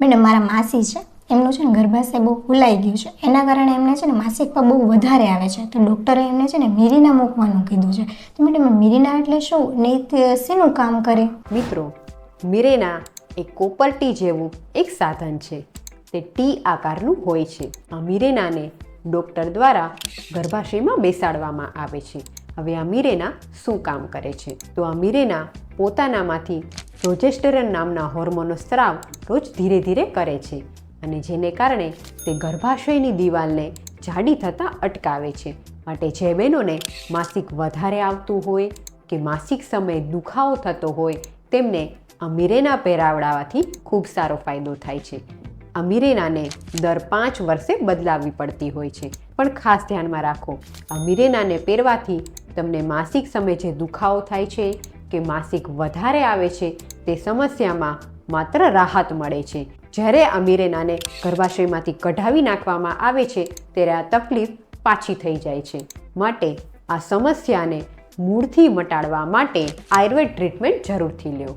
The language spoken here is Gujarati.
મેડમ મારા માસી છે, એમનું છે ને ગર્ભાશય બહુ ફૂલાઈ ગયું છે, એના કારણે એમને છે ને માસિક પણ બહુ વધારે આવે છે, તો ડૉક્ટરે એમને છે ને મિરીના મૂકવાનું કીધું છે. તો મેડમ મિરીના એટલે શું ને શેનું કામ કરે? મિત્રો, મિરેના એ કોપરટી જેવું એક સાધન છે. તે ટી આકારનું હોય છે. આ મિરેનાને ડૉક્ટર દ્વારા ગર્ભાશયમાં બેસાડવામાં આવે છે. હવે આ મિરેના શું કામ કરે છે? તો આ મિરેના પોતાનામાંથી પ્રોજેસ્ટેરોન નામના હોર્મોનનો સ્રાવ રોજ ધીરે ધીરે કરે છે અને જેને કારણે તે ગર્ભાશયની દિવાલને જાડી થતાં અટકાવે છે. માટે જે બહેનોને માસિક વધારે આવતું હોય કે માસિક સમયે દુખાવો થતો હોય તેમને આ મિરેના પહેરાવડાવવાથી ખૂબ સારો ફાયદો થાય છે. આ મિરેનાને દર 5 વર્ષે બદલાવવી પડતી હોય છે, પણ ખાસ ધ્યાનમાં રાખો, આ મિરેનાને પહેરવાથી તમને માસિક સમયે જે દુખાવો થાય છે કે માસિક વધારે આવે છે તે સમસ્યામાં માત્ર રાહત મળે છે. જ્યારે આ મિરેનાને ગર્ભાશયમાંથી કઢાવી નાખવામાં આવે છે ત્યારે આ તકલીફ પાછી થઈ જાય છે. માટે આ સમસ્યાને મૂળથી મટાડવા માટે આયુર્વેદ ટ્રીટમેન્ટ જરૂરથી લો.